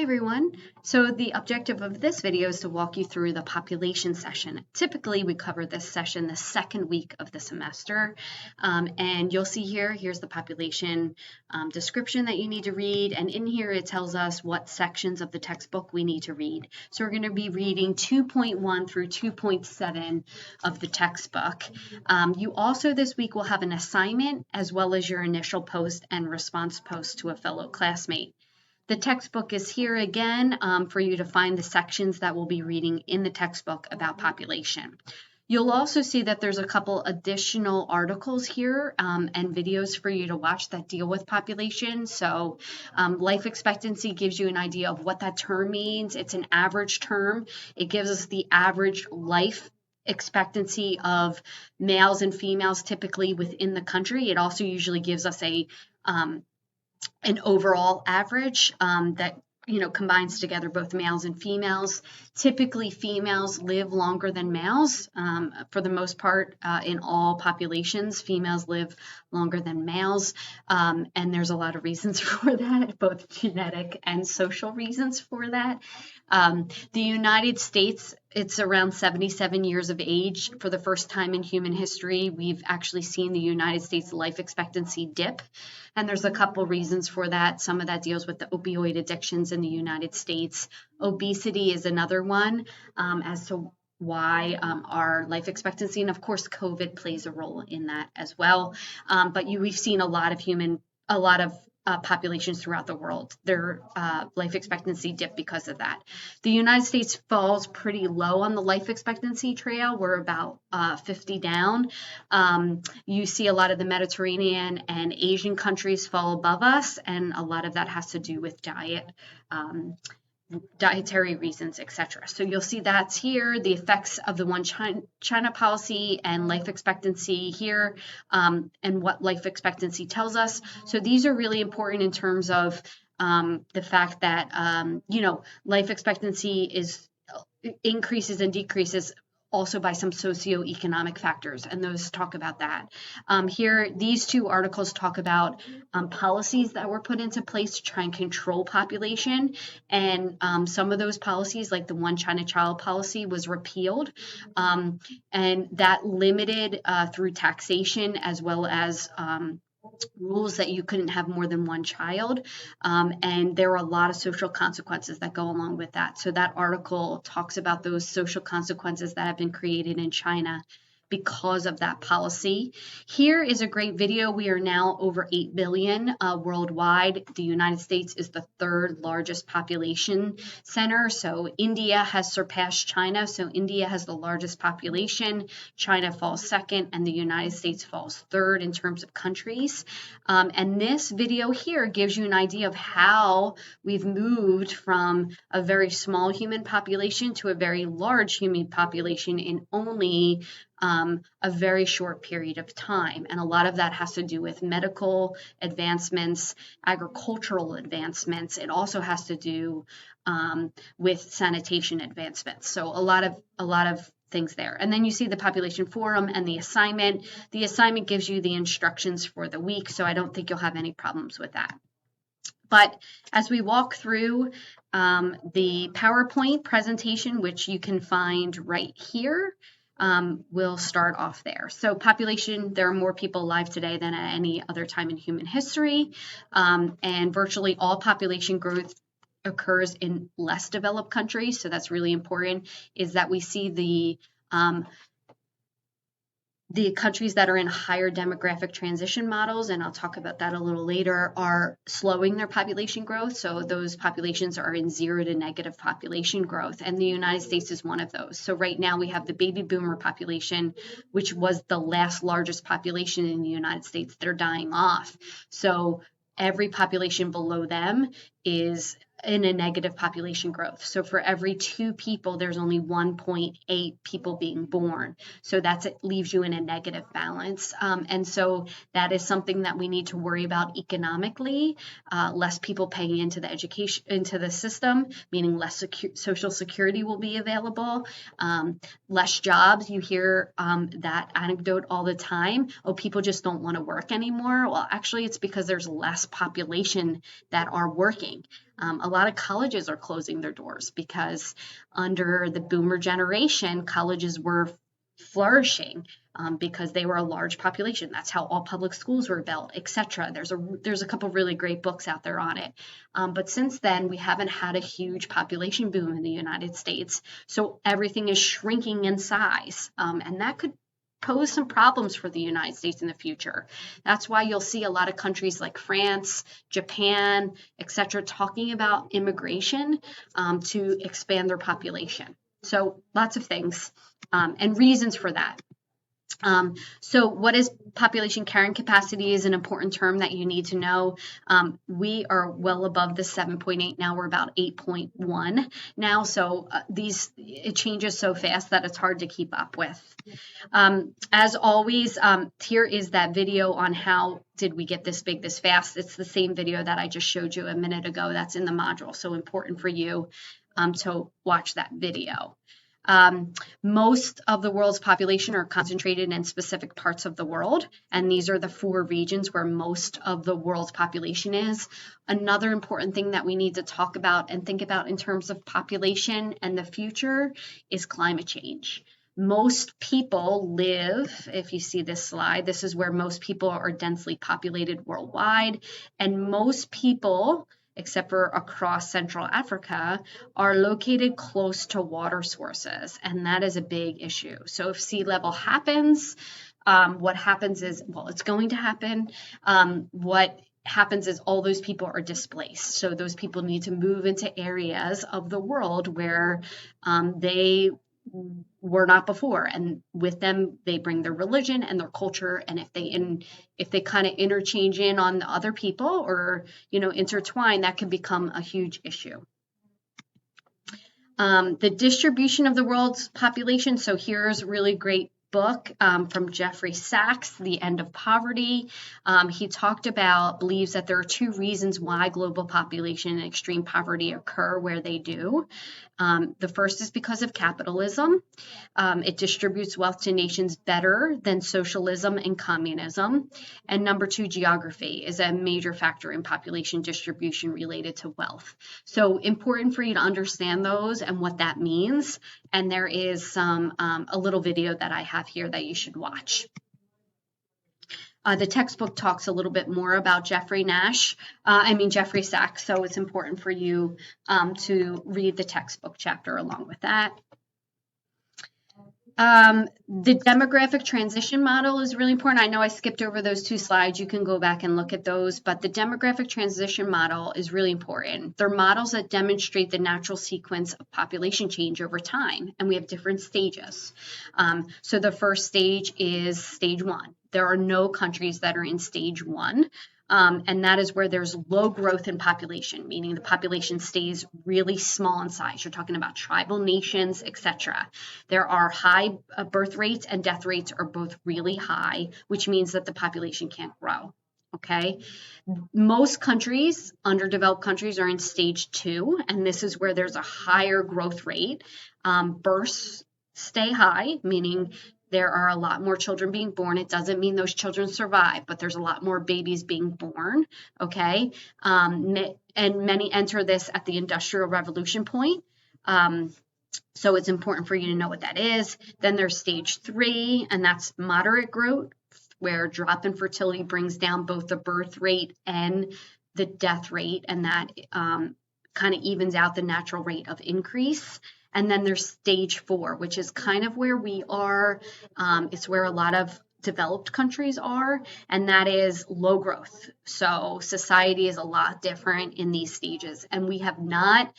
everyone. So the objective of this video is to walk you through the population session. Typically, we cover this session the second week of the semester, and you'll see here's the population description that you need to read, and in here it tells us what sections of the textbook we need to read. So we're going to be reading 2.1 through 2.7 of the textbook. You also this week will have an assignment as well as your initial post and response post to a fellow classmate. The textbook is here again for you to find the sections that we'll be reading in the textbook about population. You'll also see that there's a couple additional articles here and videos for you to watch that deal with population. So life expectancy gives you an idea of what that term means. It's an average term. It gives us the average life expectancy of males and females typically within the country. It also usually gives us an overall average that combines together both males and females. Typically, females live longer than males. For the most part, in all populations, females live longer than males. And there's a lot of reasons for that, both genetic and social reasons for that. The United States, it's around 77 years of age. For the first time in human history, we've actually seen the United States life expectancy dip. And there's a couple reasons for that. Some of that deals with the opioid addictions in the United States. Obesity is another one as to why our life expectancy, and of course COVID plays a role in that as well. But we've seen a lot of populations throughout the world, their life expectancy dip because of that. The United States falls pretty low on the life expectancy trail. We're about 50 down. You see a lot of the Mediterranean and Asian countries fall above us, and a lot of that has to do with dietary reasons, etc. So you'll see that's here, the effects of the One China policy and life expectancy here, and what life expectancy tells us. So these are really important in terms of the fact that, life expectancy increases and decreases also by some socioeconomic factors, and those talk about that. Here, these two articles talk about policies that were put into place to try and control population, and some of those policies, like the One China Child policy, was repealed, and that limited through taxation as well as rules that you couldn't have more than one child, and there are a lot of social consequences that go along with that. So that article talks about those social consequences that have been created in China because of that policy. Here is a great video. We are now over 8 billion worldwide. The United States is the third largest population center. So India has surpassed China. So India has the largest population. China falls second, and the United States falls third in terms of countries. And this video here gives you an idea of how we've moved from a very small human population to a very large human population in only a very short period of time. And a lot of that has to do with medical advancements, agricultural advancements. It also has to do with sanitation advancements. So a lot of things there. And then you see the population forum and the assignment. The assignment gives you the instructions for the week, so I don't think you'll have any problems with that. But as we walk through the PowerPoint presentation, which you can find right here, we'll start off there. So population, there are more people alive today than at any other time in human history, and virtually all population growth occurs in less developed countries. So that's really important, is that we see the countries that are in higher demographic transition models, and I'll talk about that a little later, are slowing their population growth. So those populations are in 0 to negative population growth, and the United States is one of those. So right now we have the baby boomer population, which was the last largest population in the United States. They're dying off. So every population below them is in a negative population growth. So for every 2 people, there's only 1.8 people being born. So it leaves you in a negative balance. And so that is something that we need to worry about economically. Less people paying into the system, meaning less social security will be available. Less jobs. You hear that anecdote all the time. Oh, people just don't want to work anymore. Well, actually, it's because there's less population that are working. A lot of colleges are closing their doors because under the boomer generation, colleges were flourishing because they were a large population. That's how all public schools were built, etc. There's a couple really great books out there on it. But since then, we haven't had a huge population boom in the United States. So everything is shrinking in size. And that could pose some problems for the United States in the future. That's why you'll see a lot of countries like France, Japan, etc., talking about immigration to expand their population. So lots of things and reasons for that. So what is population carrying capacity is an important term that you need to know. We are well above the 7.8 now. We're about 8.1 now. So it changes so fast that it's hard to keep up with. As always, here is that video on how did we get this big this fast. It's the same video that I just showed you a minute ago. That's in the module. So important for you to watch that video. Most of the world's population are concentrated in specific parts of the world, and these are the 4 regions where most of the world's population is. Another important thing that we need to talk about and think about in terms of population and the future is climate change. Most people live, if you see this slide, this is where most people are densely populated worldwide, and most people, except for across Central Africa, are located close to water sources, and that is a big issue. So if sea level happens, what happens is, well, it's going to happen. What happens is all those people are displaced. So those people need to move into areas of the world where they were not before, and with them they bring their religion and their culture, and if they kind of interchange in on the other people or intertwine, that can become a huge issue. The distribution of the world's population. So here's a really great book from Jeffrey Sachs, The End of Poverty. He believes that there are 2 reasons why global population and extreme poverty occur where they do. The first is because of capitalism. It distributes wealth to nations better than socialism and communism. And number 2, geography is a major factor in population distribution related to wealth. So important for you to understand those and what that means. And there is a little video that I have here that you should watch. The textbook talks a little bit more about Jeffrey Sachs, so it's important for you to read the textbook chapter along with that. The demographic transition model is really important. I know I skipped over those 2 slides. You can go back and look at those, but the demographic transition model is really important. They're models that demonstrate the natural sequence of population change over time, and we have different stages. So the first stage is stage 1. There are no countries that are in stage 1. And that is where there's low growth in population, meaning the population stays really small in size. You're talking about tribal nations, etc. There are high birth rates, and death rates are both really high, which means that the population can't grow. Okay. Most countries, underdeveloped countries, are in stage 2, and this is where there's a higher growth rate. Births stay high, meaning there are a lot more children being born. It doesn't mean those children survive, but there's a lot more babies being born, okay? And many enter this at the Industrial Revolution point. So it's important for you to know what that is. Then there's stage 3, and that's moderate growth, where drop in fertility brings down both the birth rate and the death rate, and that kind of evens out the natural rate of increase. And then there's stage 4, which is kind of where we are. It's where a lot of developed countries are, and that is low growth. So society is a lot different in these stages, and we have not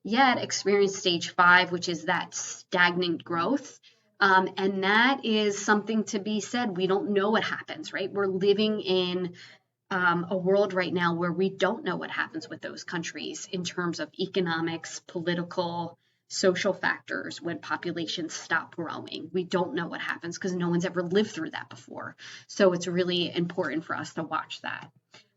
yet experienced stage 5, which is that stagnant growth. And that is something to be said. We don't know what happens, right? We're living in a world right now where we don't know what happens with those countries in terms of economics, political, social factors when populations stop growing. We don't know what happens because no one's ever lived through that before. So it's really important for us to watch that.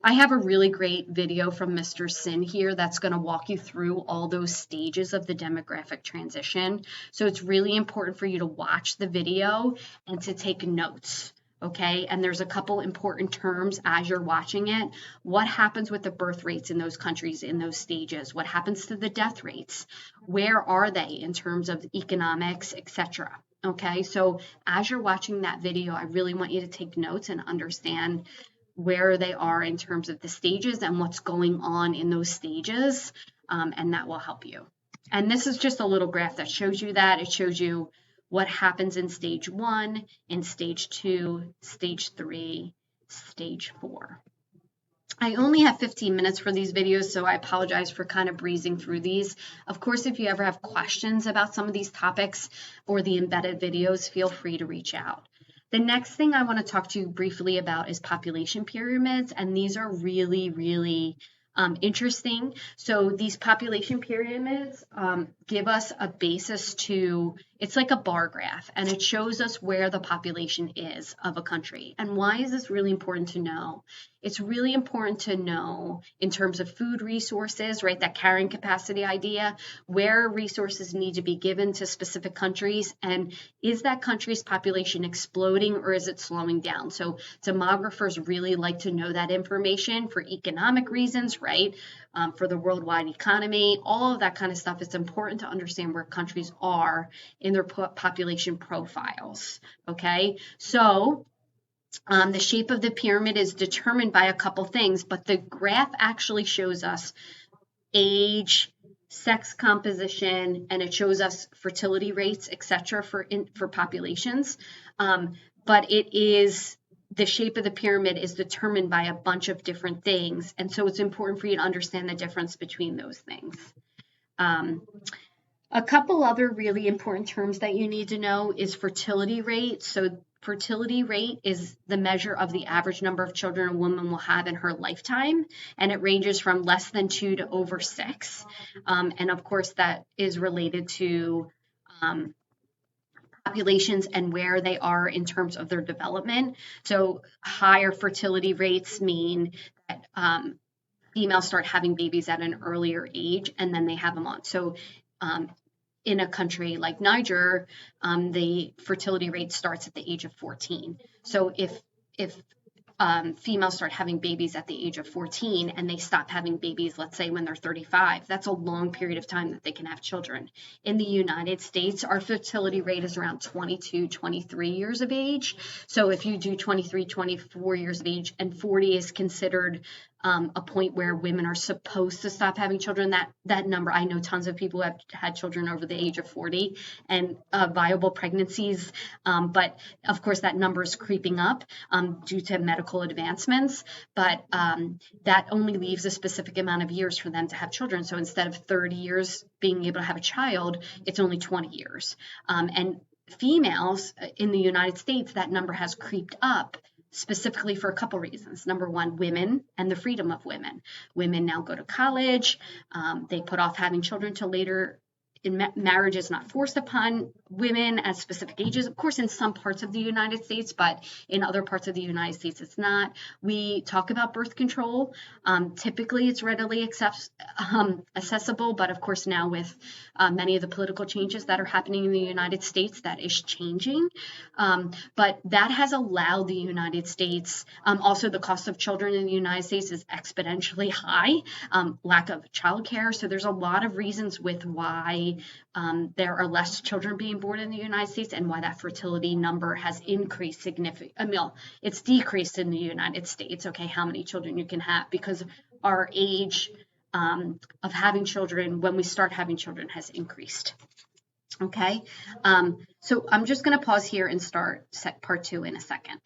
I have a really great video from Mr. Sin here that's going to walk you through all those stages of the demographic transition. So it's really important for you to watch the video and to take notes. okay? And there's a couple important terms as you're watching it. What happens with the birth rates in those countries in those stages? What happens to the death rates? Where are they in terms of economics, etc.? Okay, so as you're watching that video, I really want you to take notes and understand where they are in terms of the stages and what's going on in those stages, and that will help you. And this is just a little graph that shows you that. It shows you what happens in stage 1, in stage 2, stage 3, stage 4. I only have 15 minutes for these videos, so I apologize for kind of breezing through these. Of course, if you ever have questions about some of these topics or the embedded videos, feel free to reach out. The next thing I want to talk to you briefly about is population pyramids, and these are really, really interesting. So these population pyramids give us a basis to, it's like a bar graph, and it shows us where the population is of a country. And why is this really important to know? It's really important to know in terms of food resources, right, that carrying capacity idea, where resources need to be given to specific countries, and is that country's population exploding or is it slowing down? So demographers really like to know that information for economic reasons, right, for the worldwide economy, all of that kind of stuff. It's important to understand where countries are in their population profiles, okay? So the shape of the pyramid is determined by a couple things, but the graph actually shows us age, sex composition, and it shows us fertility rates, etc. for populations. But it is, the shape of the pyramid is determined by a bunch of different things, and so it's important for you to understand the difference between those things. A couple other really important terms that you need to know is fertility rate. So fertility rate is the measure of the average number of children a woman will have in her lifetime, and it ranges from less than 2 to over 6. And of course, that is related to populations and where they are in terms of their development. So higher fertility rates mean that females start having babies at an earlier age, and then they have them on. So in a country like Niger, the fertility rate starts at the age of 14. So if females start having babies at the age of 14 and they stop having babies, let's say when they're 35, that's a long period of time that they can have children. In the United States, our fertility rate is around 22, 23 years of age. So if you do 23, 24 years of age, and 40 is considered a point where women are supposed to stop having children, that number, I know tons of people who have had children over the age of 40 and viable pregnancies, but of course that number is creeping up due to medical advancements, but that only leaves a specific amount of years for them to have children. So instead of 30 years being able to have a child, it's only 20 years. And females in the United States, that number has creeped up, specifically for a couple reasons. Number one, women and the freedom of women. Women now go to college. They put off having children till later. Marriage is not forced upon women at specific ages, of course, in some parts of the United States, but in other parts of the United States, it's not. We talk about birth control. Typically, it's readily accessible, but of course, now with many of the political changes that are happening in the United States, that is changing. But that has allowed the United States, also the cost of children in the United States is exponentially high, lack of childcare. So there's a lot of reasons with why there are less children being born in the United States and why that fertility number has increased significantly. I mean, it's decreased in the United States, okay, how many children you can have, because our age of having children when we start having children has increased. Okay, so I'm just going to pause here and start part 2 in a second.